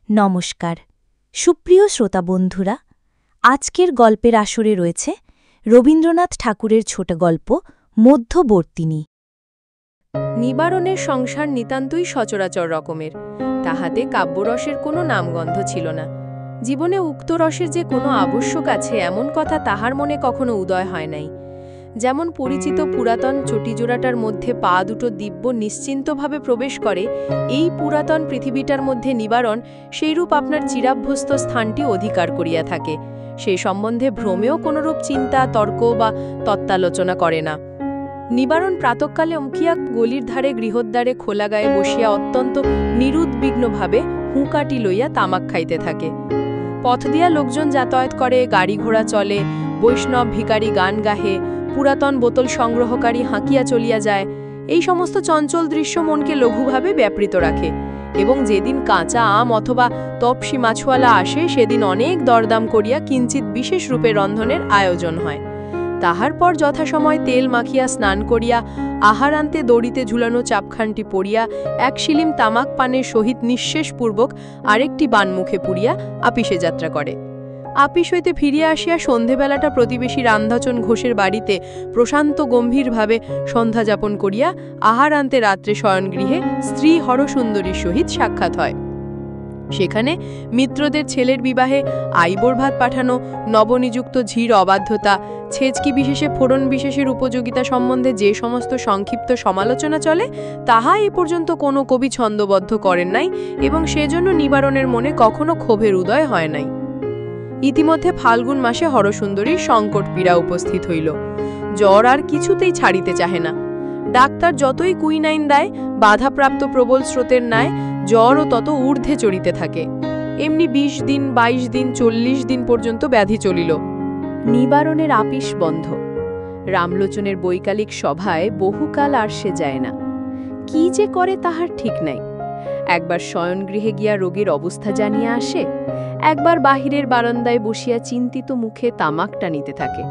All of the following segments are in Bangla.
নমস্কার সুপ্রিয় শ্রোতা বন্ধুরা, আজকের গল্পের আসরে রয়েছে রবীন্দ্রনাথ ঠাকুরের ছোট গল্প মধ্যবর্তিনী। নিবারণের সংসার নিতান্তই সচরাচর রকমের, তাহাতে কাব্যরসের কোনো নামগন্ধ ছিল না। জীবনে উক্ত রসের যে কোনো আবশ্যক আছে এমন কথা তাহার মনে কখনো উদয় হয় নাই। যেমন পরিচিত পুরাতন চটিজোড়াটার মধ্যে পা দুটো দিব্য নিশ্চিন্তভাবে প্রবেশ করে, এই পুরাতন পৃথিবীটার মধ্যে নিবারণ সেইরূপ আপনার চিরাভ্যস্ত স্থানটি অধিকার করিয়া থাকে। সেই সম্বন্ধে ভ্রমেও কোনরূপ চিন্তা, তর্ক বা তত্ত্বালোচনা করে না। নিবারণ প্রাতঃকালে উঠিয়া গলির ধারে গৃহদ্বারে খোলা গায়ে বসিয়া অত্যন্ত নিরুদ্বিগ্নভাবে হুঁকাটি লইয়া তামাক খাইতে থাকে। পথ দিয়া লোকজন যাতায়াত করে, গাড়ি ঘোড়া চলে, বৈষ্ণব ভিখারি গান গাহে, পুরাতন বোতল সংগ্রহকারী হাঁকিয়া চলিয়া যায়। এই সমস্ত চঞ্চল দৃশ্য মনকে লঘুভাবে ব্যাপৃত রাখে এবং যেদিন কাঁচা আম অথবা তপসি মাছওয়ালা আসে সেদিন অনেক দরদাম করিয়া কিঞ্চিত বিশেষ রূপে রন্ধনের আয়োজন হয়। তাহার পর যথাসময় তেল মাখিয়া স্নান করিয়া আহার আনতে দড়িতে ঝুলানো চাপখানটি পড়িয়া এক শিলিম তামাক পানের সহিত নিঃশেষপূর্বক আরেকটি বানমুখে পুড়িয়া আপিসে যাত্রা করে। আপিস হইতে ফিরিয়া আসিয়া সন্ধেবেলাটা প্রতিবেশী রামধাচন ঘোষের বাড়িতে প্রশান্ত গম্ভীরভাবে সন্ধ্যা যাপন করিয়া আহার আনতে রাত্রে শয়নগৃহে স্ত্রী হরসুন্দরীর সহিত সাক্ষাৎ হয়। সেখানে মিত্রদের ছেলের বিবাহে আইবর ভাত পাঠানো, নবনিযুক্ত ঝির অবাধ্যতা, ছেচকি বিশেষে ফোড়ন বিশেষের উপযোগিতা সম্বন্ধে যে সমস্ত সংক্ষিপ্ত সমালোচনা চলে তাহা এ পর্যন্ত কোনো কবি ছন্দবদ্ধ করেন নাই এবং সেজন্য নিবারণের মনে কখনো ক্ষোভের উদয় হয় নাই। ইতিমধ্যে ফাল্গুন মাসে হরসুন্দরীর সংকট পীড়া উপস্থিত হইল। জ্বর আর কিছুতেই ছাড়িতে চাহে না। ডাক্তার যতই কুইনাইন দেয়, বাধাপ্রাপ্ত প্রবল স্রোতের ন্যায় জ্বরও তত ঊর্ধ্বে চড়িতে থাকে। এমনি ২০ দিন, ২২ দিন, ৪০ দিন পর্যন্ত ব্যাধি চলিল। নিবারণের আপিস বন্ধ। রামলোচনের বৈকালিক সভায় বহুকাল আর সে যায় না। কি যে করে তাহার ঠিক নাই। একবার শয়নগৃহে গিয়া রোগীর অবস্থা জানিয়া আসে, একবার বাহিরের বারান্দায় বসিয়া চিন্তিত মুখে তামাক টানিতে থাকে।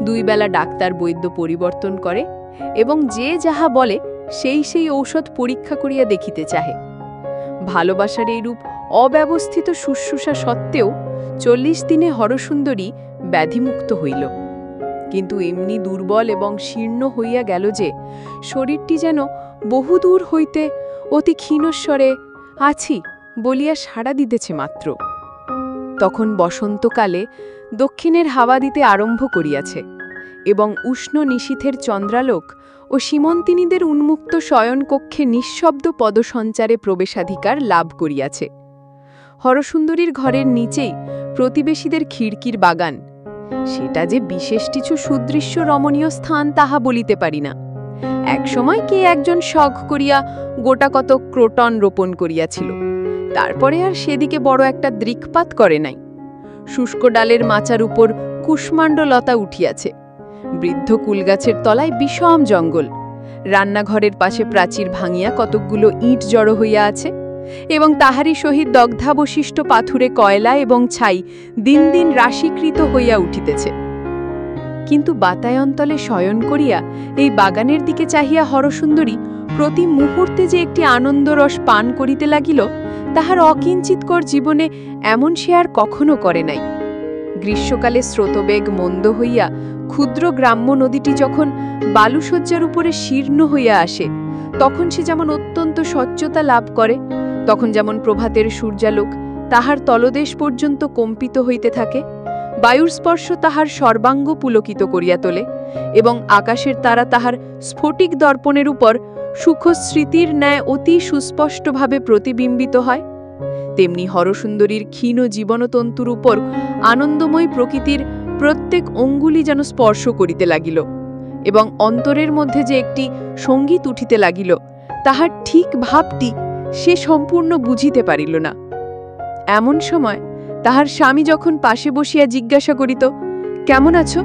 ২ বেলা ডাক্তার বৈদ্য পরিবর্তন করে এবং যে যাহা বলে সেই ঔষধ পরীক্ষা করিয়া দেখিতে চাহে। ভালোবাসার এইরূপ অব্যবস্থিত শুশ্রূষা সত্ত্বেও ৪০ দিনে হরসুন্দরী ব্যাধিমুক্ত হইল। কিন্তু এমনি দুর্বল এবং শীর্ণ হইয়া গেল যে শরীরটি যেন বহুদূর হইতে অতি ক্ষীণস্বরে আছি বলিয়া সাড়া দিতেছে মাত্র। তখন বসন্তকালে দক্ষিণের হাওয়া দিতে আরম্ভ করিয়াছে এবং উষ্ণ নিশীথের চন্দ্রালোক ও সীমন্তিনীদের উন্মুক্ত শয়নকক্ষে নিঃশব্দ পদসঞ্চারে প্রবেশাধিকার লাভ করিয়াছে। হরসুন্দরীর ঘরের নিচেই প্রতিবেশীদের খিড়কির বাগান। সেটা যে বিশেষ কিছু সুদৃশ্য রমণীয় স্থান তাহা বলিতে পারি না। একসময় কে একজন শখ করিয়া গোটা কত ক্রোটন রোপণ করিয়াছিল, তারপরে আর সেদিকে বড় একটা দৃকপাত করে নাই। শুষ্ক ডালের মাচার উপর কুষ্মাণ্ডলতা উঠিয়াছে। বৃদ্ধ কুলগাছের তলায় বিষম জঙ্গল। রান্নাঘরের পাশে প্রাচীর ভাঙিয়া কতকগুলো ইট জড়ো হইয়া আছে এবং তাহারই সহিত দগ্ধাবশিষ্ট পাথুরে কয়লা এবং ছাই দিন দিন রাশিকৃত হইয়া উঠিতেছে। কিন্তু বাতায়ন্তলে শয়ন করিয়া এই বাগানের দিকে চাহিয়া হরসুন্দরী প্রতি মুহূর্তে যে একটি আনন্দরস পান করিতে লাগিল, তাহার অকিঞ্চিতকর জীবনে এমন সে আর কখনো করে নাই। গ্রীষ্মকালে স্রোতবেগ মন্দ হইয়া ক্ষুদ্র গ্রাম্য নদীটি যখন বালুশয্যার উপরে শীর্ণ হইয়া আসে, তখন সে যেমন অত্যন্ত স্বচ্ছতা লাভ করে, তখন যেমন প্রভাতের সূর্যালোক তাহার তলদেশ পর্যন্ত কম্পিত হইতে থাকে, বায়ুর স্পর্শ তাহার সর্বাঙ্গ পুলকিত করিয়া তোলে এবং আকাশের তারা তাহার স্ফটিক দর্পণের উপর সুখস্মৃতির ন্যায় অতি সুস্পষ্টভাবে প্রতিবিম্বিত হয়, তেমনি হরসুন্দরীর ক্ষীণ জীবনতন্তুর উপর আনন্দময় প্রকৃতির প্রত্যেক অঙ্গুলি যেন স্পর্শ করিতে লাগিল এবং অন্তরের মধ্যে যে একটি সঙ্গীত উঠিতে লাগিল, তাহার ঠিক ভাবটি সে সম্পূর্ণ বুঝিতে পারিল না। এমন সময় তাহার স্বামী যখন পাশে বসিয়া জিজ্ঞাসা করিত, কেমন আছো,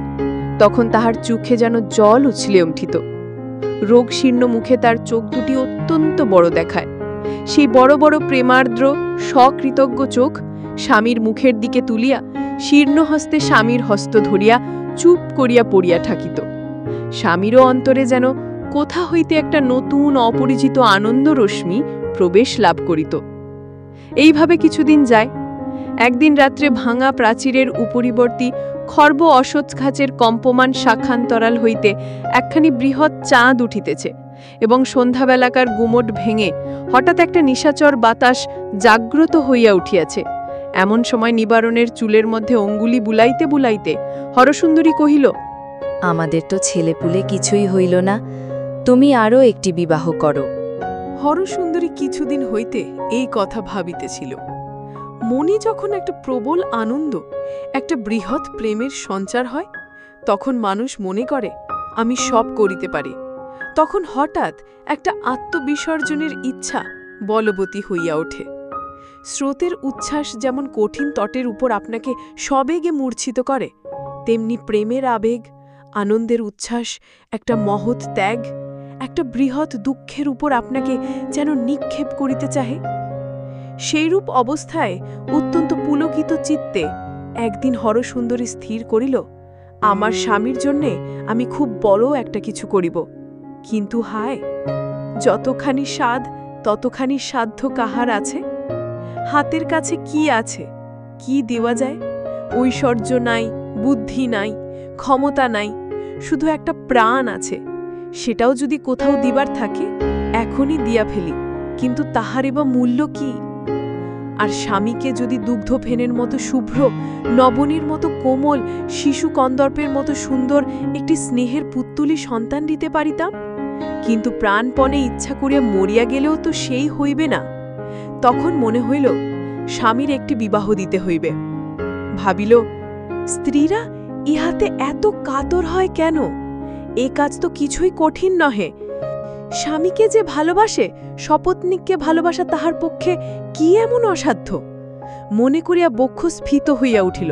তখন তাহার চোখে যেন জল উছলে উঠিত। রোগশীর্ণ মুখে তার চোখ দুটি অত্যন্ত বড় দেখায়। সেই বড় বড় প্রেমার্দ্র সকৃতজ্ঞ চোখ স্বামীর মুখের দিকে তুলিয়া শীর্ণ হস্তে স্বামীর হস্ত ধরিয়া চুপ করিয়া পড়িয়া থাকিত। স্বামীরও অন্তরে যেন কোথা হইতে একটা নতুন অপরিচিত আনন্দ রশ্মি প্রবেশ লাভ করিত। এইভাবে কিছুদিন যায়। একদিন রাত্রে ভাঙা প্রাচীরের উপরিবর্তী খর্ব অসৎ ঘাচের কম্পমান শাখান্তরাল হইতে একখানি বৃহৎ চাঁদ উঠিতেছে এবং সন্ধ্যাবেলাকার গুমট ভেঙে হঠাৎ একটা নিশাচর বাতাস জাগ্রত হইয়া উঠিয়াছে। এমন সময় নিবারণের চুলের মধ্যে অঙ্গুলি বুলাইতে বুলাইতে হরসুন্দরী কহিল, আমাদের তো ছেলেপুলে কিছুই হইল না, তুমি আরও একটি বিবাহ করো। হরসুন্দরী কিছুদিন হইতে এই কথা ভাবিতেছিল। মনে যখন একটা প্রবল আনন্দ, একটা বৃহৎ প্রেমের সঞ্চার হয়, তখন মানুষ মনে করে আমি সব করিতে পারি। তখন হঠাৎ একটা আত্মবিসর্জনের ইচ্ছা বলবতী হইয়া ওঠে। স্রোতের উচ্ছ্বাস যেমন কঠিন তটের উপর আপনাকে সবেগে মূর্ছিত করে, তেমনি প্রেমের আবেগ, আনন্দের উচ্ছ্বাস, একটা মহৎ ত্যাগ, একটা বৃহৎ দুঃখের উপর আপনাকে যেন নিক্ষেপ করিতে চাহে। সেইরূপ অবস্থায় অত্যন্ত পুলকিত চিত্তে একদিন হরসুন্দরী স্থির করিল, আমার স্বামীর জন্যে আমি খুব বড় একটা কিছু করিব। কিন্তু হায়, যতখানি সাধ ততখানি সাধ্য কাহার আছে? হাতের কাছে কি আছে, কি দেওয়া যায়? ঐশ্বর্য নাই, বুদ্ধি নাই, ক্ষমতা নাই, শুধু একটা প্রাণ আছে। সেটাও যদি কোথাও দিবার থাকে এখনই দিয়া ফেলি, কিন্তু তাহারই বা মূল্য কি? আর স্বামীকে যদি দুগ্ধ ফেনের মতো শুভ্র, নবনীর মতো কোমল, শিশু কন্দর্পের মতো সুন্দর একটি স্নেহের পুত্তুলি সন্তান দিতে পারিতাম, কিন্তু প্রাণপণে ইচ্ছা করিয়া মরিয়া গেলেও তো সেই হইবে না। তখন মনে হইল স্বামীর একটি বিবাহ দিতে হইবে। ভাবিল, স্ত্রীরা ইহাতে এত কাতর হয় কেন? এ কাজ তো কিছুই কঠিন নহে। স্বামীকে যে ভালোবাসে, সপত্নীককে ভালোবাসা তাহার পক্ষে কি এমন অসাধ্য? মনে করিয়া বক্ষ স্ফীত হইয়া উঠিল।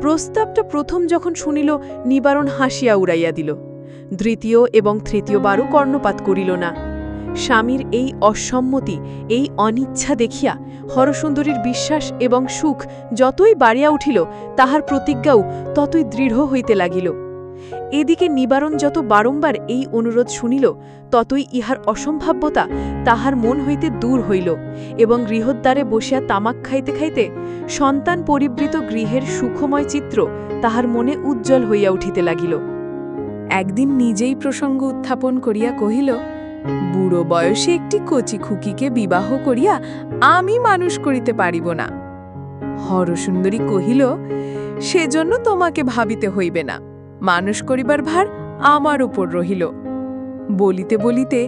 প্রস্তাবটা প্রথম যখন শুনিল, নিবারণ হাসিয়া উড়াইয়া দিল। দ্বিতীয় এবং তৃতীয়বারও কর্ণপাত করিল না। স্বামীর এই অসম্মতি, এই অনিচ্ছা দেখিয়া হরসুন্দরীর বিশ্বাস এবং সুখ যতই বাড়িয়া উঠিল, তাহার প্রতিজ্ঞাও ততই দৃঢ় হইতে লাগিল। এদিকে নিবারণ যত বারংবার এই অনুরোধ শুনিল, ততই ইহার অসম্ভাব্যতা তাহার মন হইতে দূর হইল এবং গৃহদ্বারে বসিয়া তামাক খাইতে খাইতে সন্তান পরিবৃত গৃহের সুখময় চিত্র তাহার মনে উজ্জ্বল হইয়া উঠিতে লাগিল। একদিন নিজেই প্রসঙ্গ উত্থাপন করিয়া কহিল, বুড়ো বয়সে একটি কচি খুকিকে বিবাহ করিয়া আমি মানুষ করিতে পারিব না। হরসুন্দরী কহিল, সেজন্য তোমাকে ভাবিতে হইবে না, মানুষ করিবার ভার আমার উপর রহিল। বলিতে বলিতে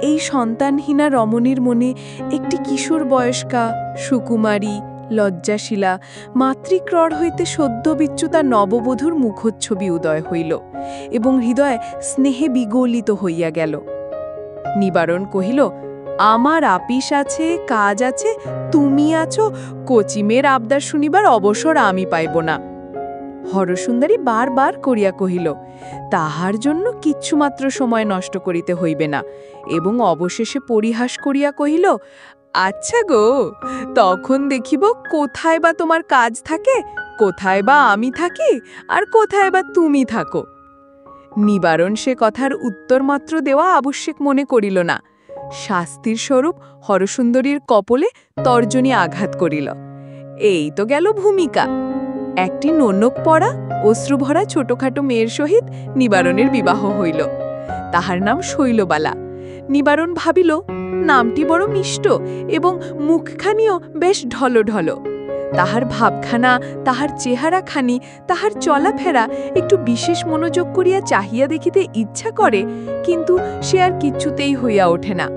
এই সন্তানহীনা রমণীর মনে একটি কিশোর বয়স্কা, সুকুমারী, লজ্জাশীলা, মাতৃক্রড় হইতে সদ্য বিচ্যুতা নববধূর মুখচ্ছবি উদয় হইল এবং হৃদয় স্নেহে বিগলিত হইয়া গেল। নিবারণ কহিল, আমার আপিস আছে, কাজ আছে, তুমি আছো, কচিমের আবদার শুনিবার অবসর আমি পাইব না। হরসুন্দরী বারবার করিয়া কহিল, তাহার জন্য কিচ্ছুমাত্র সময় নষ্ট করিতে হইবে না, এবং অবশেষে পরিহাস করিয়া কহিল, আচ্ছা গো, তখন দেখিব কোথায় বা তোমার কাজ থাকে, কোথায় বা আমি থাকি, আর কোথায় বা তুমি থাকো। নিবারণ সে কথার উত্তরমাত্র দেওয়া আবশ্যক মনে করিল না। শাস্তির স্বরূপ হরসুন্দরীর কপলে তর্জনী আঘাত করিল। এই তো গেল ভূমিকা। একটি নন্নক পড়া, অশ্রুভরা ছোটখাটো মেয়ের সহিত নিবারণের বিবাহ হইল। তাহার নাম শৈলবালা। নিবারণ ভাবিল, নামটি বড় মিষ্ট এবং মুখখানিও বেশ ঢলঢল। তাহার ভাবখানা, তাহার চেহারাখানি, তাহার চলাফেরা একটু বিশেষ মনোযোগ করিয়া চাহিয়া দেখিতে ইচ্ছা করে, কিন্তু সে আর কিচ্ছুতেই হইয়া ওঠে না।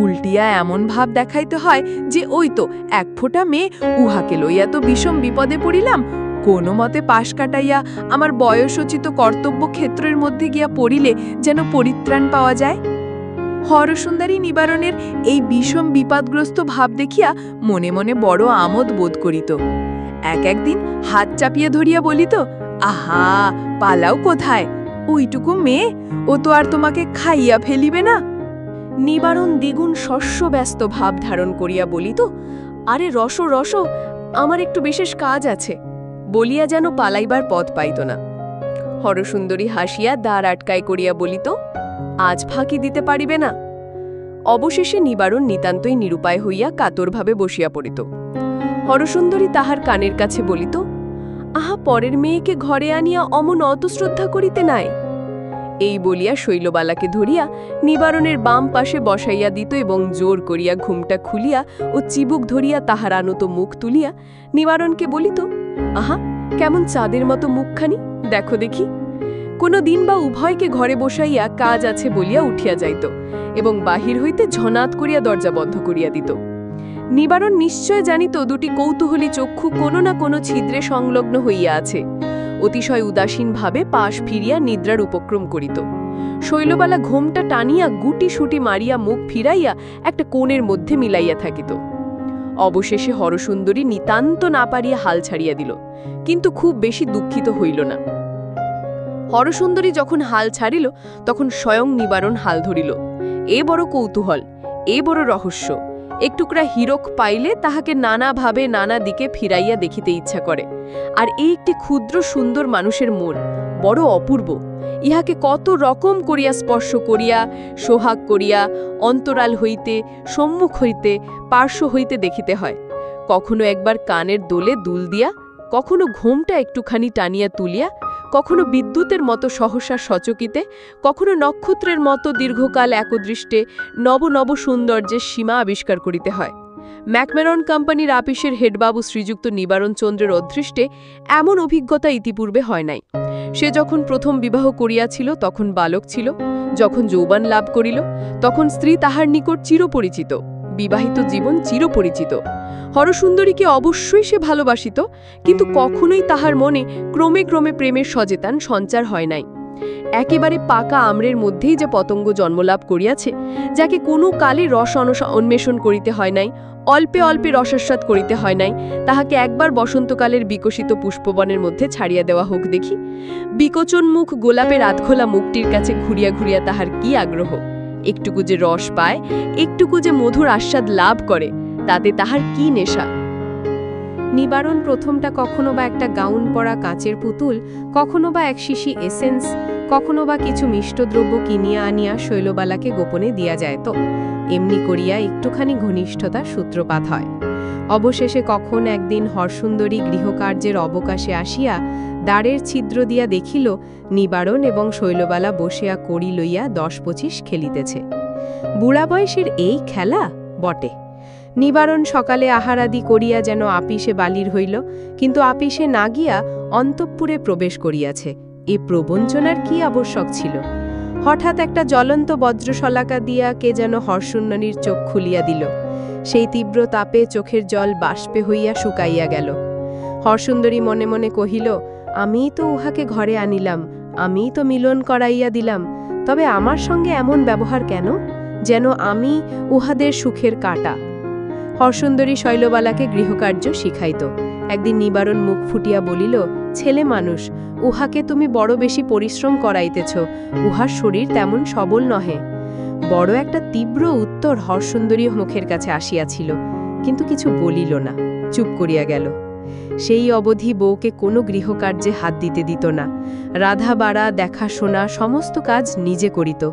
উল্টিয়া এমন ভাব দেখাইতে হয় যে ওই তো এক ফোঁটা মেয়ে, উহাকে লইয়া তো বিষম বিপদে পড়িলাম, কোনো মতে পাশ কাটাইয়া আমার বয়সোচিত কর্তব্য ক্ষেত্রের মধ্যে গিয়া পড়িলে যেন পরিত্রাণ পাওয়া যায়। হরসুন্দরী নিবারণের এই বিষম বিপদগ্রস্ত ভাব দেখিয়া মনে মনে বড় আমোদ বোধ করিত। একদিন হাত চাপিয়া ধরিয়া বলিত, আহা, পালাও কোথায়? ওইটুকু মেয়ে, ও তো আর তোমাকে খাইয়া ফেলিবে না। নিবারণ দ্বিগুণ শস্যব্যস্ত ভাব ধারণ করিয়া বলিত, আরে রস রস, আমার একটু বিশেষ কাজ আছে, বলিয়া যেন পালাইবার পথ পাইত না। হরসুন্দরী হাসিয়া দ্বার আটকায় করিয়া বলিত, আজ ফাঁকি দিতে পারিবে না? অবশেষে নিবারণ নিতান্তই নিরুপায় হইয়া কাতরভাবে বসিয়া পড়িত। হরসুন্দরী তাহার কানের কাছে বলিত, আহা, পরের মেয়েকে ঘরে আনিয়া অমন অত শ্রদ্ধা করিতে নাই। এই বলিয়া শৈলবালাকে ধরিয়া নিবারণের বাম পাশে বসাইয়া দিত এবং জোর করিয়া ঘুমটা খুলিয়া ও চিবুক ধরিয়া তাহার আনত মুখ তুলিয়া নিবারণকে বলিত, আহা, কেমন চাঁদের মতো মুখখানি, দেখো দেখি। কোনো দিন বা উভয়কে ঘরে বসাইয়া কাজ আছে বলিয়া উঠিয়া যাইত এবং বাহির হইতে ঝনাত করিয়া দরজা বন্ধ করিয়া দিত। নিবারণ নিশ্চয় জানিত দুটি কৌতূহলী চক্ষু কোনো না কোনো ছিদ্রে সংলগ্ন হইয়া আছে। অতিশয় উদাসীনভাবে পাশ ফিরিয়া নিদ্রার উপক্রম করিত। শৈলবালা ঘোমটা টানিয়া গুটি সুটি মারিয়া মুখ ফিরাইয়া একটা কোণের মধ্যে মিলাইয়া থাকিত। অবশেষে হরসুন্দরী নিতান্ত না পারিয়া হাল ছাড়িয়া দিল, কিন্তু খুব বেশি দুঃখিত হইল না। হরসুন্দরী যখন হাল ছাড়িল তখন স্বয়ং নিবারণ হাল ধরিল। এ বড় কৌতূহল, এ বড় রহস্য। একটুকরা হীরক পাইলে তাহাকে নানাভাবে নানা দিকে ফিরাইয়া দেখিতে ইচ্ছা করে। আর এই একটি ক্ষুদ্র সুন্দর মানুষের মন বড় অপূর্ব। ইহাকে কত রকম করিয়া স্পর্শ করিয়া, সোহাগ করিয়া, অন্তরাল হইতে, সম্মুখ হইতে, পার্শ্ব হইতে দেখিতে হয়। কখনো একবার কানের দোলে দুল দিয়া, কখনো ঘোমটা একটুখানি টানিয়া তুলিয়া, কখনো বিদ্যুতের মতো সহসা সচকিতে, কখনো নক্ষত্রের মতো দীর্ঘকাল একদৃষ্টে নব নব সৌন্দর্যের সীমা আবিষ্কার করিতে হয়। ম্যাকমেরন কোম্পানির আপিসের হেডবাবু শ্রীযুক্ত নিবারণ চন্দ্রের অদৃষ্টে এমন অভিজ্ঞতা ইতিপূর্বে হয় নাই। সে যখন প্রথম বিবাহ করিয়াছিল তখন বালক ছিল, যখন যৌবন লাভ করিল তখন স্ত্রী তাহার নিকট চিরপরিচিত, বিবাহিত জীবন চিরপরিচিত। হরসুন্দরীকে অবশ্যই সে ভালোবাসিত, কিন্তু কখনোই তাহার মনে ক্রমে ক্রমে প্রেমের সচেতন সঞ্চার হয় নাই। একেবারে পাকা আম্রের মধ্যেই যে পতঙ্গ জন্মলাভ করিয়াছে, যাকে কোনো কালে রস অন্বেষণ করিতে হয় নাই, অল্পে অল্পে রসাস্বাদ করিতে হয় নাই, তাহাকে একবার বসন্তকালের বিকশিত পুষ্পবনের মধ্যে ছাড়িয়া দেওয়া হোক দেখি। বিকোচনমুখ গোলাপের আধখোলা মুখটির কাছে ঘুরিয়া ঘুরিয়া তাহার কি আগ্রহ! একটুকু যে রস পায়, একটুকু যে মধুর আস্বাদ লাভ করে, তাতে তাহার কি নেশা! নিবারণ প্রথমটা কখনো বা একটা গাউন পরা কাচের পুতুল, কখনো বা এক শিশি এসেন্স, কখনো বা কিছু মিষ্টদ্রব্য কিনিয়া আনিয়া শৈলবালাকে গোপনে দিয়া যায়। তো এমনি করিয়া একটুখানি ঘনিষ্ঠতার সূত্রপাত হয়। অবশেষে কখন একদিন হরসুন্দরী গৃহকার্যের অবকাশে আসিয়া দ্বারের ছিদ্র দিয়া দেখিল নিবারণ এবং শৈলবালা বসিয়া কড়ি লইয়া ১০-২৫ খেলিতেছে। বুড়া বয়সের এই খেলা বটে। নিবারণ সকালে আহারাদি করিয়া যেন আপিসে বালির হইল, কিন্তু আপিসে না গিয়া অন্তঃপুরে প্রবেশ করিয়াছে। এ প্রবঞ্চনার কি আবশ্যক ছিল? হঠাৎ একটা জ্বলন্ত বজ্রশলাকা দিয়া কে যেন হরসুন্দরীর চোখ খুলিয়া দিল। সেই তীব্র তাপে চোখের জল বাষ্পে হইয়া শুকাইয়া গেল। হরসুন্দরী মনে মনে কহিল, আমিই তো উহাকে ঘরে আনিলাম, আমিই তো মিলন করাইয়া দিলাম, তবে আমার সঙ্গে এমন ব্যবহার কেন, যেন আমি উহাদের সুখের কাটা। হরসুন্দরী শৈলবালাকে গৃহকার্য শিখাইত। একদিন নিবারণ মুখ ফুটিয়া বলিল, ছেলে মানুষ, উহাকে তুমি বড় বেশি পরিশ্রম করাইতেছ, উহার শরীর তেমন সবল নহে। বড় একটা তীব্র উত্তর হরসুন্দরী মুখের কাছে আসিয়াছিল, কিন্তু কিছু বলিল না, চুপ করিয়া গেল। সেই অবধি বউকে কোনো গৃহকার্যে হাত দিতে দিত না। রাধা বাড়া, দেখাশোনা সমস্ত কাজ নিজে করিত।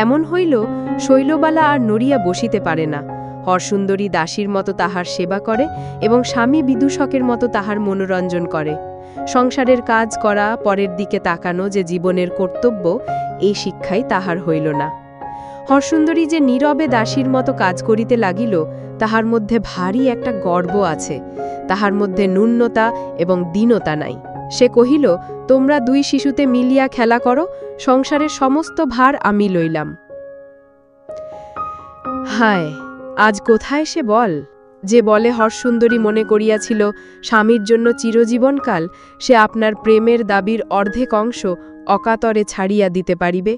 এমন হইল শৈলবালা আর নড়িয়া বসিতে পারে না। হরসুন্দরী দাসীর মতো তাহার সেবা করে এবং স্বামী বিদূষকের মতো তাহার মনোরঞ্জন করে। সংসারের কাজ করা, পরের দিকে তাকানো যে জীবনের কর্তব্য, এই শিক্ষাই তাহার হইল না। হরসুন্দরী যে নীরবে দাসীর মতো কাজ করিতে লাগিল, তাহার মধ্যে ভারী একটা গর্ব আছে, তাহার মধ্যে ন্যূনতা এবং দীনতা নাই। সে কহিল, তোমরা দুই শিশুতে মিলিয়া খেলা করো, সংসারের সমস্ত ভার আমি লইলাম। হায়, আজ কোথায় সে বল? যে বলে হরসুন্দরী মনে করিয়াছিল স্বামীর জন্য চিরজীবনকাল সে আপনার প্রেমের দাবির অর্ধেক অংশ অকাতরে ছাড়িয়া দিতে পারিবে।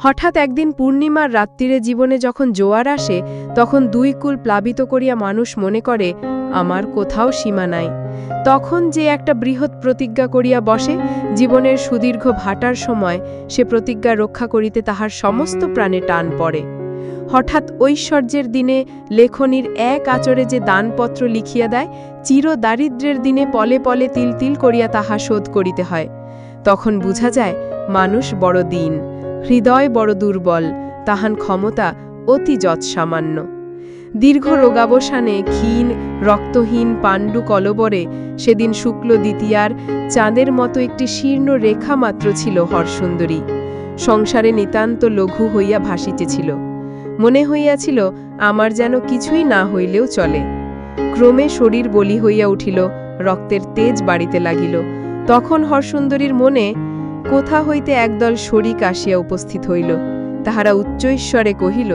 হঠাৎ একদিন পূর্ণিমার রাত্রিরে জীবনে যখন জোয়ার আসে, তখন দুই কুল প্লাবিত করিয়া মানুষ মনে করে আমার কোথাও সীমা নাই। তখন যে একটা বৃহৎ প্রতিজ্ঞা করিয়া বসে, জীবনের সুদীর্ঘ ভাটার সময় সে প্রতিজ্ঞা রক্ষা করিতে তাহার সমস্ত প্রাণে টান পড়ে। হঠাৎ ঐশ্বর্যের দিনে লেখনীর এক আচরে যে দানপত্র লিখিয়া দেয়, চির দারিদ্র্যের দিনে পলে পলে তিল তিল করিয়া তাহা শোধ করিতে হয়। তখন বুঝা যায় মানুষ বড় দীন, হৃদয় বড় দুর্বল, তাহার ক্ষমতা অতি যৎসামান্য। দীর্ঘ রোগাবসানে ক্ষীণ রক্তহীন পাণ্ডু কলবরে সেদিন শুক্ল দ্বিতীয়ার চাঁদের মতো একটি শীর্ণ রেখা মাত্র ছিল হরসুন্দরী। সংসারে নিতান্ত লঘু হইয়া ভাসিতেছিল। মনে হইয়াছিল আমার যেন কিছুই না হইলেও চলে। ক্রমে শরীর বলি হইয়া উঠিল, রক্তের তেজ বাড়িতে লাগিল। তখন হরসুন্দরীর মনে কোথা হইতে একদল শরিক আসিয়া উপস্থিত হইল। তাহারা উচ্চৈশ্বরে কহিল,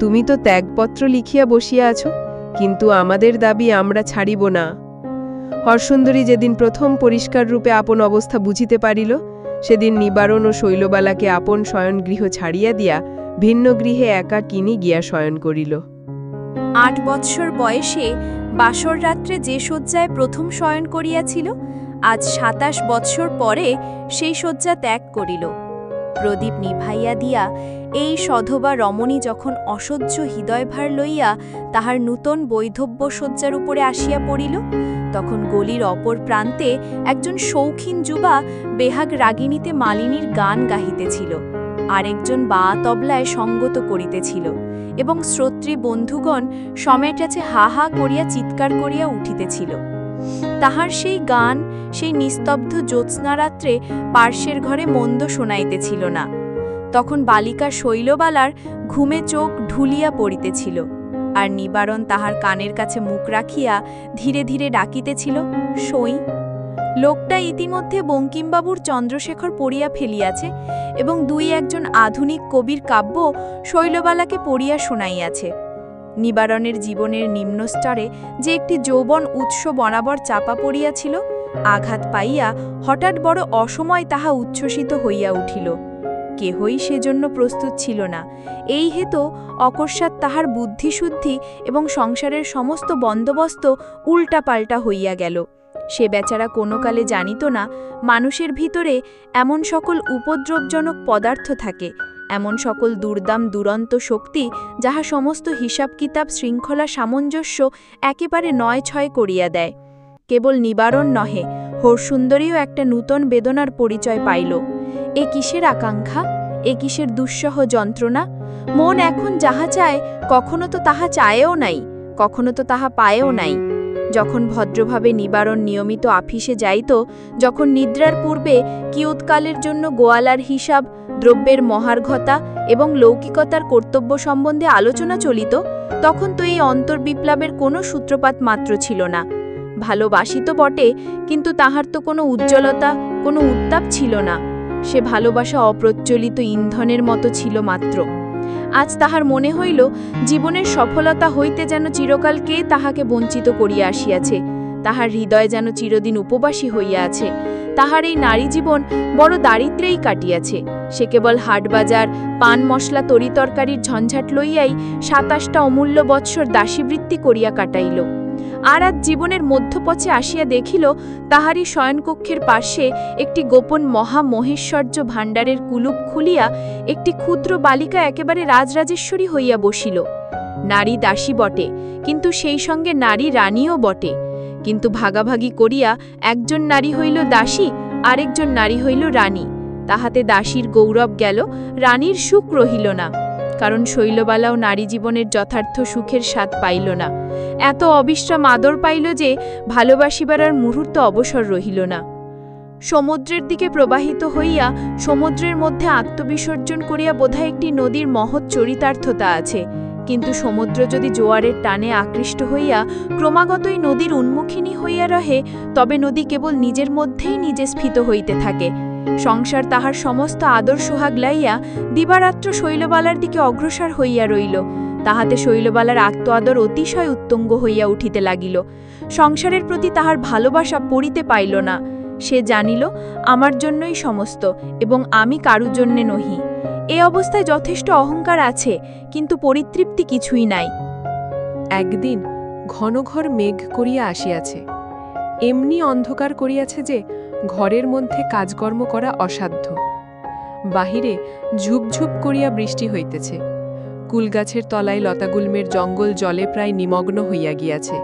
তুমি তো ত্যাগপত্র লিখিয়া বসিয়া আছো, কিন্তু আমাদের দাবি আমরা ছাড়িব না। হরসুন্দরী যেদিন প্রথম পরিষ্কার রূপে আপন অবস্থা বুঝিতে পারিল, সেদিন নিবারণ ও শৈলবালাকে আপন শয়নগৃহ ছাড়িয়া দিয়া ভিন্ন গৃহে একাকিনী গিয়া শয়ন করিল। 8 বৎসর বয়সে বাসর রাত্রে যে শয্যায় প্রথম শয়ন করিয়াছিল, আজ 27 বৎসর পরে সেই শয্যা ত্যাগ করিল। প্রদীপ নিভাইয়া দিয়া এই সধবা রমণী যখন অসহ্য হৃদয়ভার লইয়া তাহার নূতন বৈধব্য শয্যার উপরে আসিয়া পড়িল, তখন গলির অপর প্রান্তে একজন শৌখিন যুবা বেহাগ রাগিণীতে মালিনীর গান গাহিতেছিল, আরেকজন বা তবলায় সঙ্গত করিতেছিল, এবং শ্রোত্রী বন্ধুগণ সমেটাছে হা হা করিয়া চিৎকার করিয়া উঠিতেছিল। তাহার সেই গান সেই নিস্তব্ধ জ্যোৎস্নারাত্রে পার্শ্বের ঘরে মন্দ শোনাইতেছিল না। তখন বালিকা শৈলবালার ঘুমে চোখ ঢুলিয়া পড়িতেছিল, আর নিবারণ তাহার কানের কাছে মুখ রাখিয়া ধীরে ধীরে ডাকিতেছিল, সই। লোকটা ইতিমধ্যে বঙ্কিমবাবুর চন্দ্রশেখর পড়িয়া ফেলিয়াছে, এবং 2-1 আধুনিক কবির কাব্য শৈলবালাকে পড়িয়া শোনাইয়াছে। নিবারণের জীবনের নিম্নস্তরে যে একটি যৌবন উৎস বরাবর চাপা পড়িয়াছিল, আঘাত পাইয়া হঠাৎ বড় অসময় তাহা উচ্ছ্বসিত হইয়া উঠিল। কেহই সেজন্য প্রস্তুত ছিল না। এই হেতু অকস্মাৎ তাহার বুদ্ধিশুদ্ধি এবং সংসারের সমস্ত বন্দোবস্ত উল্টাপাল্টা হইয়া গেল। সে বেচারা কোনো কালে জানিত না মানুষের ভিতরে এমন সকল উপদ্রবজনক পদার্থ থাকে, এমন সকল দুর্দাম দুরন্ত শক্তি, যাহা সমস্ত হিসাব কিতাব শৃঙ্খলা সামঞ্জস্য একেবারে 9-6 করিয়া দেয়। কেবল নিবারণ নহে, হরসুন্দরীও একটা নূতন বেদনার পরিচয় পাইল। এ কিসের আকাঙ্ক্ষা, এ কিসের দুঃসহ যন্ত্রণা? মন এখন যাহা চায় কখনো তো তাহা চায়েও নাই, কখনো তো তাহা পায়েও নাই। যখন ভদ্রভাবে নিবারণ নিয়মিত আফিসে যাইত, যখন নিদ্রার পূর্বে কিয়ৎকালের জন্য গোয়ালার হিসাব, দ্রব্যের মহার্ঘতা এবং লৌকিকতার কর্তব্য সম্বন্ধে আলোচনা চলিত, তখন তো এই অন্তর্বিপ্লবের কোনো সূত্রপাত মাত্র ছিল না। ভালোবাসিত বটে, কিন্তু তাহার তো কোনো উজ্জ্বলতা, কোনো উত্তাপ ছিল না। সে ভালোবাসা অপ্রজ্বলিত ইন্ধনের মতো ছিল মাত্র। আজ তাহার মনে হইল জীবনের সফলতা হইতে যেন চিরকাল কে তাহাকে বঞ্চিত করিয়া আসিয়াছে। তাহার হৃদয় যেন চিরদিন উপবাসী হইয়া আছে। তাহার এই নারী জীবন বড় দারিদ্রেই কাটিয়াছে। সে কেবল হাটবাজার, পান মশলা তরিতরকারির ঝঞ্ঝাট লইয়াই 27টা অমূল্য বৎসর দাসীবৃত্তি করিয়া কাটাইল। আর আজ জীবনের মধ্যপথে আসিয়া দেখিল, তাহারই শয়নকক্ষের পার্শ্বে একটি গোপন মহামহেশ্বর্য ভাণ্ডারের কুলুপ খুলিয়া একটি ক্ষুদ্র বালিকা একেবারে রাজরাজেশ্বরী হইয়া বসিল। নারী দাসী বটে, কিন্তু সেই সঙ্গে নারী রানীও বটে। কিন্তু ভাগাভাগি করিয়া একজন নারী হইল দাসী, আরেকজন নারী হইল রানী। তাহাতে দাসীর গৌরব গেল, রানীর সুখ রহিল না। কারণ শৈলবালাও নারী জীবনের যথার্থ সুখের স্বাদ পাইল না। এত অবিশ্রাম আদর পাইল যে ভালোবাসিবার আর মুহূর্ত অবসর রহিল না। সমুদ্রের দিকে প্রবাহিত হইয়া সমুদ্রের মধ্যে আত্মবিসর্জন করিয়া বোধহয় একটি নদীর মহৎ চরিতার্থতা আছে, কিন্তু সমুদ্র যদি জোয়ারের টানে আকৃষ্ট হইয়া ক্রমাগতই নদীর উন্মুখিনী হইয়া রহে, তবে নদী কেবল নিজের মধ্যেই নিজে স্ফীত হইতে থাকে। সংসার তাহার সমস্ত আদর সোহাগ লাইয়া দিবারাত্র শৈলবালার দিকে অগ্রসর হইয়া রইল। তাহাতে শৈলবালার আত্ম আদর অতিশয় উত্তুঙ্গ হইয়া উঠিতে লাগিল। সংসারের প্রতি তাহার ভালোবাসা পড়িতে পাইল না। সে জানিল আমার জন্যই সমস্ত, এবং আমি কারু জন্যে নহি। এ অবস্থায় যথেষ্ট অহংকার আছে, কিন্তু পরিতৃপ্তি কিছুই নাই। একদিন ঘনঘর মেঘ করিয়া আসিয়াছে, এমনি অন্ধকার করিয়াছে যে ঘরের মধ্যে কাজকর্ম করা অসাধ্য। বাহিরে ঝুপঝুপ করিয়া বৃষ্টি হইতেছে। কুলগাছের তলায় লতাগুল্মের জঙ্গল জলে প্রায় নিমগ্ন হইয়া গিয়াছে,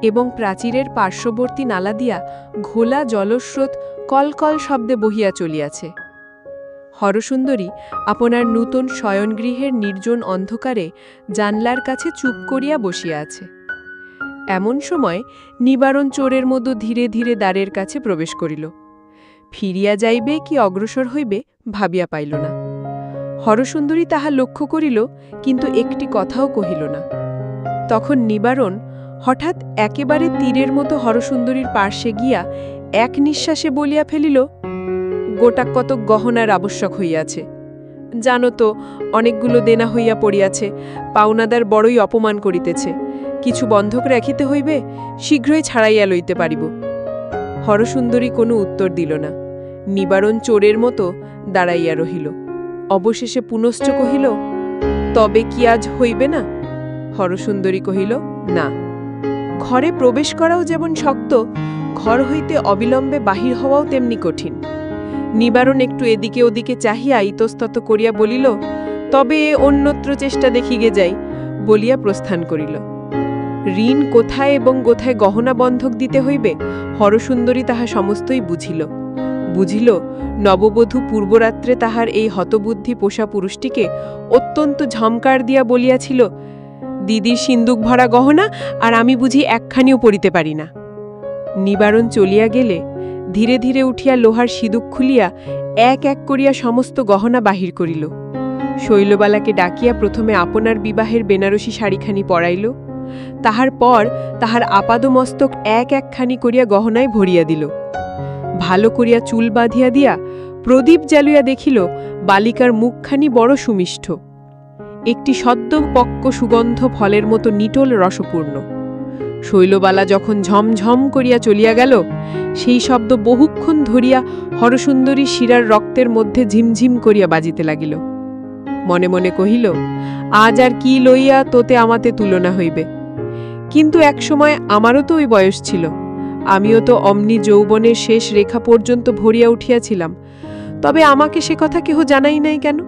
এবং প্রাচীরের পার্শ্ববর্তী নালা দিয়া ঘোলা জলস্রোত কলকল শব্দে বহিয়া চলিয়াছে। হরসুন্দরী আপনার নূতন শয়নগৃহের নির্জন অন্ধকারে জানলার কাছে চুপ করিয়া বসিয়া আছে। এমন সময় নিবারণ চোরের মতো ধীরে ধীরে দ্বারের কাছে প্রবেশ করিল। ফিরিয়া যাইবে কি অগ্রসর হইবে ভাবিয়া পাইল না। হরসুন্দরী তাহা লক্ষ্য করিল, কিন্তু একটি কথাও কহিল না। তখন নিবারণ হঠাৎ একেবারে তীরের মতো হরসুন্দরীর পার্শ্বে গিয়া এক নিঃশ্বাসে বলিয়া ফেলিল, গোটা কত গহনার আবশ্যক হইয়াছে। জানো তো, অনেকগুলো দেনা হইয়া পড়িয়াছে, পাওনাদার বড়ই অপমান করিতেছে। কিছু বন্ধক রাখিতে হইবে, শীঘ্রই ছাড়াইয়া লইতে পারিব। হরসুন্দরী কোনো উত্তর দিল না। নিবারণ চোরের মতো দাঁড়াইয়া রহিল। অবশেষে পুনশ্চ কহিল, তবে কি আজ হইবে না? হরসুন্দরী কহিল, না। ঘরে প্রবেশ করাও যেমন শক্ত, ঘর হইতে অবিলম্বে বাহির হওয়াও তেমনি কঠিন। নিবারণ একটু এদিকে ওদিকে চাহিয়া ইতস্তত করিয়া বলিল, তবে অন্যত্র চেষ্টা দেখিগে যাই, বলিয়া প্রস্থান করিল। ঋণ কোথায় এবং কোথায় গহনা বন্ধক দিতে হইবে হরসুন্দরী তাহা সমস্তই বুঝিল। নববধূ পূর্বরাত্রে তাহার এই হতবুদ্ধি পোষা পুরুষটিকে অত্যন্ত ঝমকার দিয়া বলিয়াছিল, দিদির সিন্দুক ভরা গহনা, আর আমি বুঝি একখানিও পরিতে পারি না। নিবারণ চলিয়া গেলে ধীরে ধীরে উঠিয়া লোহার সিঁদুক খুলিয়া এক এক করিয়া সমস্ত গহনা বাহির করিল। শৈলবালাকে ডাকিয়া প্রথমে আপনার বিবাহের বেনারসি শাড়িখানি পরাইল। তাহার পর তাহার আপাদমস্তক এক একখানি করিয়া গহনায় ভরিয়া দিল। ভালো করিয়া চুল বাঁধিয়া দিয়া প্রদীপ জ্বালিয়া দেখিল বালিকার মুখখানি বড় সুমিষ্ঠ, একটি সদ্য পক্ক সুগন্ধ ফলের মতো নিটোল রসপূর্ণ। শৈলবালা যখন ঝমঝম করিয়া চলিয়া গেল, সেই শব্দ বহুক্ষণ ধরিয়া হরসুন্দরী শিরার রক্তের মধ্যে ঝিমঝিম করিয়া বাজিতে লাগিল। মনে মনে কহিল, আজ আর কি লইয়া তোতে আমাতে তুলনা হইবে। কিন্তু একসময় আমারও তো ওই বয়স ছিল, আমিও তো অমনি যৌবনের শেষ রেখা পর্যন্ত ভরিয়া উঠিয়াছিলাম। তবে আমাকে সে কথা কেহ জানাই নাই কেন?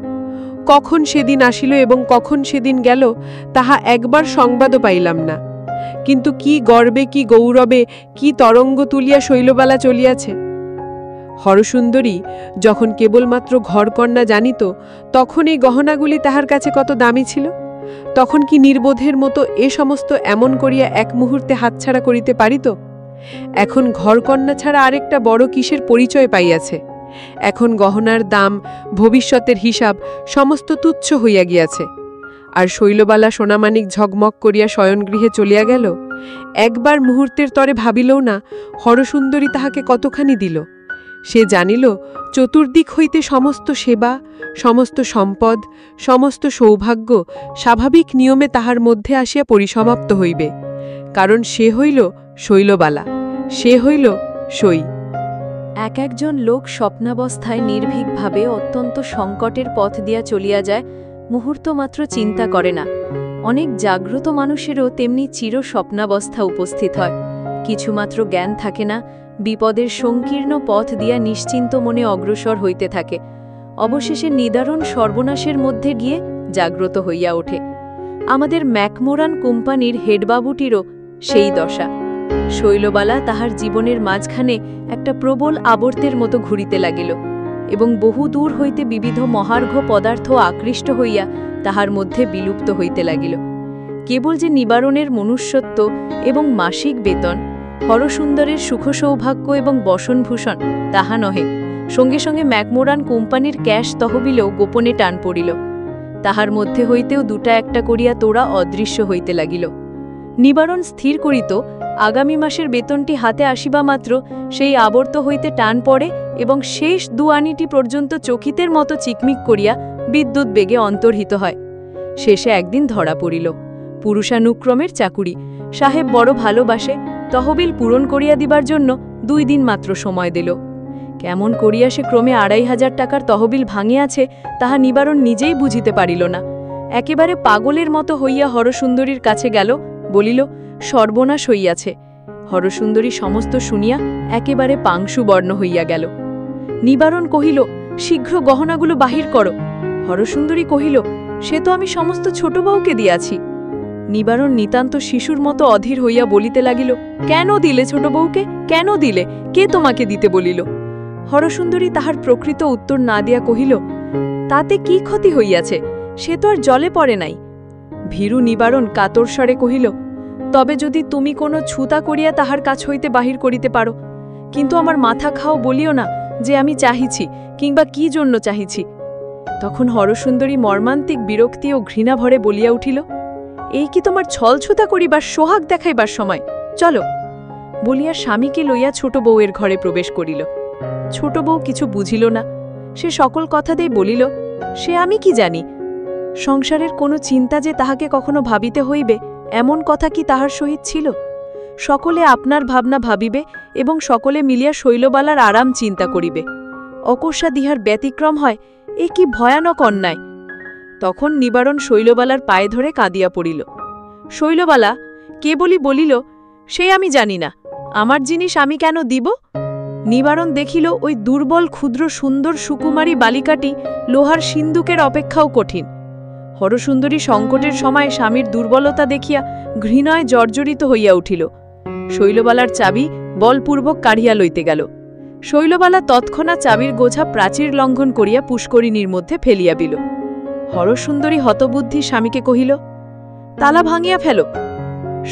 কখন সেদিন আসিল এবং কখন সেদিন গেল তাহা একবার সংবাদও পাইলাম না। কিন্তু কি গর্বে, কি গৌরবে, কি তরঙ্গ তুলিয়া শৈলবালা চলিয়াছে। হরসুন্দরী যখন কেবলমাত্র ঘরকন্যা জানিত, তখন এই গহনাগুলি তাহার কাছে কত দামি ছিল। তখন কি নির্বোধের মতো এ সমস্ত এমন করিয়া এক মুহূর্তে হাতছাড়া করিতে পারিত? এখন ঘরকন্যা ছাড়া আরেকটা বড় কিসের পরিচয় পাইয়াছে। এখন গহনার দাম, ভবিষ্যতের হিসাব সমস্ত তুচ্ছ হইয়া গিয়াছে। আর শৈলবালা সোনামানিক ঝকমক করিয়া শয়নগৃহে চলিয়া গেল। একবার মুহূর্তের তরে ভাবিলও না হরসুন্দরী তাহাকে কতখানি দিল। সে জানিল চতুর্দিক হইতে সমস্ত সেবা, সমস্ত সম্পদ, সমস্ত সৌভাগ্য স্বাভাবিক নিয়মে তাহার মধ্যে আসিয়া পরিসমাপ্ত হইবে। কারণ সে হইল শৈলবালা, সে হইল সই। এক একজন লোক স্বপ্নাবস্থায় নির্ভীকভাবে অত্যন্ত সংকটের পথ দিয়া চলিয়া যায়, মুহূর্তমাত্র চিন্তা করে না। অনেক জাগ্রত মানুষেরও তেমনি চির স্বপ্নাবস্থা উপস্থিত হয়। কিছুমাত্র জ্ঞান থাকে না, বিপদের সংকীর্ণ পথ দিয়া নিশ্চিন্ত মনে অগ্রসর হইতে থাকে। অবশেষে নিদারুণ সর্বনাশের মধ্যে গিয়ে জাগ্রত হইয়া ওঠে। আমাদের ম্যাকমোরান কোম্পানির হেডবাবুটিরও সেই দশা। শৈলবালা তাহার জীবনের মাঝখানে একটা প্রবল আবর্তের মতো ঘুরিতে লাগিল এবং বহু দূর হইতে বিবিধ মহার্ঘ পদার্থ আকৃষ্ট হইয়া তাহার মধ্যে বিলুপ্ত হইতে লাগিল। কেবল যে নিবারণের মনুষ্যত্ব এবং মাসিক বেতন, হরসুন্দরের সুখ সৌভাগ্য এবং বসনভূষণ তাহা নহে, সঙ্গে সঙ্গে ম্যাকমোরান কোম্পানির ক্যাশ তহবিলেও গোপনে টান পড়িল। তাহার মধ্যে হইতেও দুটা একটা করিয়া তোড়া অদৃশ্য হইতে লাগিল। নিবারণ স্থির করিত, আগামী মাসের বেতনটি হাতে আসিবা মাত্র সেই আবর্ত হইতে টান পড়ে এবং শেষ দুয়ানিটি পর্যন্ত চকিতের মতো চিকমিক করিয়া বিদ্যুৎ বেগে অন্তর্হিত হয়। শেষে একদিন ধরা পড়িল। পুরুষানুক্রমের চাকুরি, সাহেব বড় ভালোবাসে, তহবিল পূরণ করিয়া দিবার জন্য 2 দিন মাত্র সময় দিল। কেমন করিয়া সে ক্রমে 2500 টাকার তহবিল ভাঙিয়াছে তাহা নিবারণ নিজেই বুঝিতে পারিল না। একেবারে পাগলের মতো হইয়া হরসুন্দরীর কাছে গেল, বলিল, সর্বনাশ হইয়াছে। হরসুন্দরী সমস্ত শুনিয়া একেবারে পাংশুবর্ণ হইয়া গেল। নিবারণ কহিল, শীঘ্র গহনাগুলো বাহির করো। হরসুন্দরী কহিল, সে তো আমি সমস্ত ছোট বউকে দিয়াছি। নিবারণ নিতান্ত শিশুর মতো অধীর হইয়া বলিতে লাগিল, কেন দিলে ছোট বউকে, কেন দিলে, কে তোমাকে দিতে বলিল? হরসুন্দরী তাহার প্রকৃত উত্তর না দিয়া কহিল, তাতে কি ক্ষতি হইয়াছে? সে তো আর জলে পড়ে নাই। ভীরু নিবারণ কাতর স্বরে কহিল, তবে যদি তুমি কোনো ছুতা করিয়া তাহার কাছ হইতে বাহির করিতে পারো, কিন্তু আমার মাথা খাও বলিও না যে আমি চাহিছি কিংবা কি জন্য চাহিছি। তখন হরসুন্দরী মর্মান্তিক বিরক্তি ও ঘৃণা ভরে বলিয়া উঠিল, এই কি তোমার ছলছুতা করিবার সোহাগ দেখাইবার সময়? চলো। বলিয়া স্বামীকে লইয়া ছোট বউয়ের ঘরে প্রবেশ করিল। ছোট বউ কিছু বুঝিল না। সে সকল কথাতেই বলিল, সে আমি কি জানি? সংসারের কোনো চিন্তা যে তাহাকে কখনো ভাবিতে হইবে এমন কথা কি তাহার সহিত ছিল? সকলে আপনার ভাবনা ভাবিবে এবং সকলে মিলিয়া শৈলবালার আরাম চিন্তা করিবে। অকস্মা দিহার ব্যতিক্রম হয়, এ কি ভয়ানক অন্যায়! তখন নিবারণ শৈলবালার পায়ে ধরে কাঁদিয়া পড়িল। শৈলবালা কেবলই বলিল, সে আমি জানি না, আমার জিনিস আমি কেন দিব? নিবারণ দেখিল ওই দুর্বল ক্ষুদ্র সুন্দর সুকুমারী বালিকাটি লোহার সিন্দুকের অপেক্ষাও কঠিন। হরসুন্দরী সংকটের সময় স্বামীর দুর্বলতা দেখিয়া ঘৃণায় জর্জরিত হইয়া উঠিল। শৈলবালার চাবি বলপূর্বক কাঢ়িয়া লইতে গেল। শৈলবালা তৎক্ষণাৎ চাবির গোছা প্রাচীর লঙ্ঘন করিয়া পুষ্করিণীর মধ্যে ফেলিয়া দিল। হরসুন্দরী হতবুদ্ধি স্বামীকে কহিল, তালা ভাঙিয়া ফেল।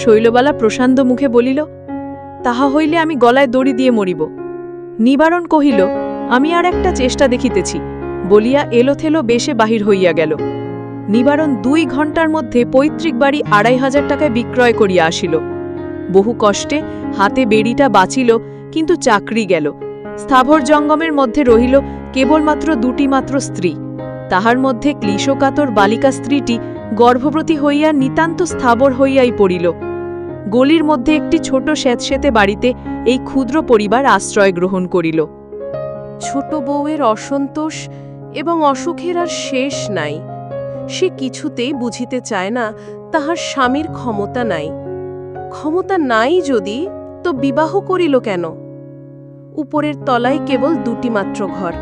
শৈলবালা প্রশান্ত মুখে বলিল, তাহা হইলে আমি গলায় দড়ি দিয়ে মরিব। নিবারণ কহিল, আমি আর একটা চেষ্টা দেখিতেছি, বলিয়া এলোথেলো বেশে বাহির হইয়া গেল। নিবারণ 2 ঘণ্টার মধ্যে পৈতৃক বাড়ি 2500 টাকায় বিক্রয় করিয়া আসিল। বহু কষ্টে হাতে বেড়িটা বাঁচিল, কিন্তু চাকরি গেল। স্থাবর জঙ্গমের মধ্যে রহিল কেবলমাত্র 2টি মাত্র স্ত্রী। তাহার মধ্যে ক্লিশকাতর বালিকা স্ত্রীটি গর্ভবতী হইয়া নিতান্ত স্থাবর হইয়াই পড়িল। গলির মধ্যে একটি ছোট স্যাঁতসেঁতে বাড়িতে এই ক্ষুদ্র পরিবার আশ্রয় গ্রহণ করিল। ছোট বউয়ের অসন্তোষ এবং অসুখের আর শেষ নাই। সে কিছুতেই বুঝিতে চায় না তাহার স্বামীর ক্ষমতা নাই। ক্ষমতা নাই যদি, তো বিবাহ করিল কেন? উপরের তলায় কেবল 2টি মাত্র ঘর।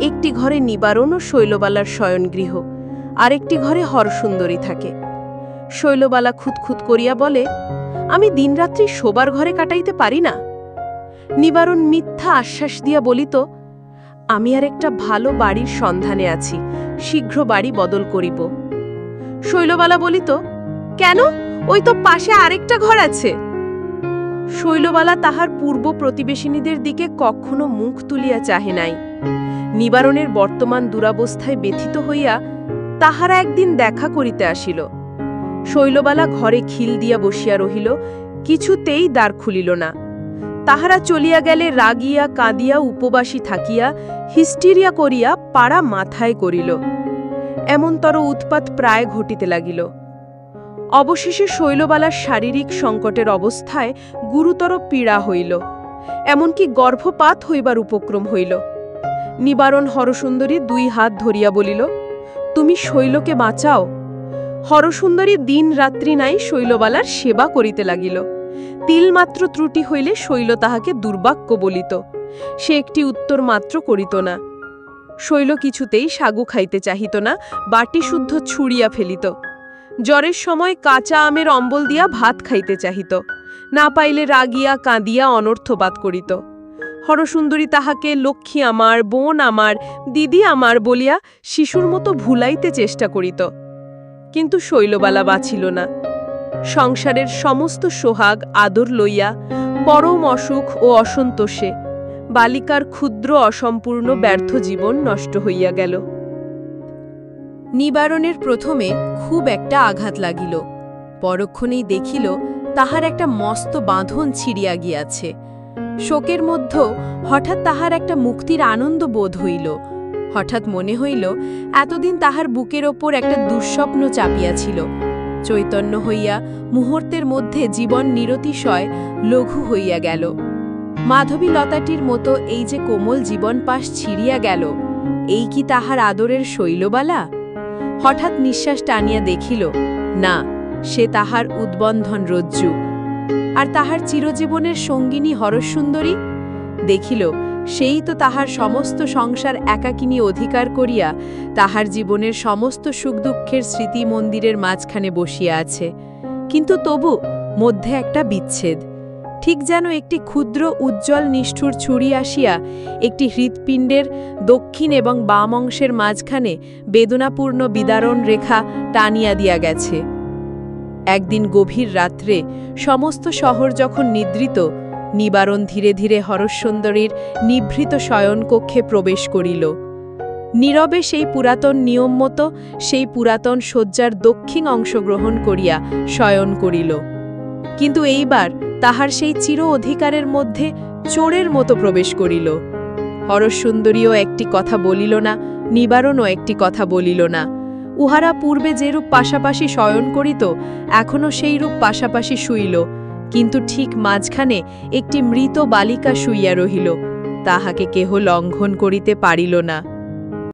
একটি ঘরে নিবারণ ও শৈলবালার শয়নগৃহ, আরেকটি ঘরে হরসুন্দরী থাকে। শৈলবালা খুঁতখুত করিয়া বলে, আমি দিনরাত্রি শোবার ঘরে কাটাইতে পারি না। নিবারণ মিথ্যা আশ্বাস দিয়া বলিত, আমি আর একটা ভালো বাড়ির সন্ধানে আছি, শীঘ্র বাড়ি বদল করিব। শৈলবালা বলিত, কেন? ওই তো পাশে আরেকটা ঘর আছে। শৈলবালা তাহার পূর্ব প্রতিবেশিনীদের দিকে কখনো মুখ তুলিয়া চাহে নাই। নিবারণের বর্তমান দুরাবস্থায় ব্যথিত হইয়া তাহারা একদিন দেখা করিতে আসিল। শৈলবালা ঘরে খিল দিয়া বসিয়া রহিল, কিছুতেই দ্বার খুলিল না। তাহারা চলিয়া গেলে রাগিয়া কাঁদিয়া উপবাসী থাকিয়া হিস্টিরিয়া করিয়া পাড়া মাথায় করিল। এমনতর উৎপাত প্রায় ঘটিতে লাগিল। অবশেষে শৈলবালার শারীরিক সংকটের অবস্থায় গুরুতর পীড়া হইল, এমনকি গর্ভপাত হইবার উপক্রম হইল। নিবারণ হরসুন্দরী 2 হাত ধরিয়া বলিল, তুমি শৈলকে বাঁচাও। হরসুন্দরী দিন রাত্রি নাই শৈলবালার সেবা করিতে লাগিল। তিলমাত্র ত্রুটি হইলে শৈল তাহাকে দুর্বাক্য বলিত। সে একটি উত্তর মাত্র করিত না। শৈল কিছুতেই সাগু খাইতে চাহিত না, বাটি শুদ্ধ ছুড়িয়া ফেলিত। জ্বরের সময় কাঁচা আমের অম্বল দিয়া ভাত খাইতে চাহিত, না পাইলে রাগিয়া কাঁদিয়া অনর্থবাদ করিত। হরসুন্দরী তাহাকে লক্ষ্মী আমার, বোন আমার, দিদি আমার বলিয়া শিশুর মতো ভুলাইতে চেষ্টা করিত, কিন্তু শৈলবালা বাঁচিল না। সংসারের সমস্ত সোহাগ আদর লইয়া পরম অসুখ ও অসন্তোষে বালিকার ক্ষুদ্র অসম্পূর্ণ ব্যর্থ জীবন নষ্ট হইয়া গেল। নিবারণের প্রথমে খুব একটা আঘাত লাগিল, পরক্ষণেই দেখিল তাহার একটা মস্ত বাঁধন ছিড়িয়া গিয়াছে। শোকের মধ্যে হঠাৎ তাহার একটা মুক্তির আনন্দ বোধ হইল। হঠাৎ মনে হইল এতদিন তাহার বুকের ওপর একটা দুঃস্বপ্ন চাপিয়াছিল, চৈতন্য হইয়া মুহূর্তের মধ্যে জীবন নিরতিশয় লঘু হইয়া গেল। মাধবী লতাটির মতো এই যে কোমল জীবন পাশ ছিড়িয়া গেল, এই কি তাহার আদরের শৈলবালা? হঠাৎ নিঃশ্বাস টানিয়া দেখিল, না, সে তাহার উদ্বন্ধন রজ্জু। আর তাহার চিরজীবনের সঙ্গিনী হরসুন্দরী? দেখিল সেই তো তাহার সমস্ত সংসার একাকিনী অধিকার করিয়া তাহার জীবনের সমস্ত সুখ দুঃখের স্মৃতি মন্দিরের মাঝখানে বসিয়া আছে, কিন্তু তবু মধ্যে একটা বিচ্ছেদ। ঠিক যেন একটি ক্ষুদ্র উজ্জ্বল নিষ্ঠুর ছুরি আসিয়া একটি হৃৎপিণ্ডের দক্ষিণ এবং বাম অংশের মাঝখানে বেদনাপূর্ণ বিদারণ রেখা টানিয়া দিয়া গেছে। একদিন গভীর রাত্রে সমস্ত শহর যখন নিদ্রিত, নিবারণ ধীরে ধীরে হরসুন্দরীর নিভৃত শয়নকক্ষে প্রবেশ করিল। নীরবে সেই পুরাতন নিয়ম মতো সেই পুরাতন শয্যার দক্ষিণ অংশ গ্রহণ করিয়া শয়ন করিল। কিন্তু এইবার তাহার সেই চির অধিকারের মধ্যে চোরের মতো প্রবেশ করিল। হরসুন্দরীও একটি কথা বলিল না, নিবারণও একটি কথা বলিল না। উহারা পূর্বে যেরূপ পাশাপাশি শয়ন করিত, এখনও সেই রূপ পাশাপাশি শুইল, কিন্তু ঠিক মাঝখানে একটি মৃত বালিকা শুইয়া রহিল। তাহাকে কেহ লঙ্ঘন করিতে পারিল না।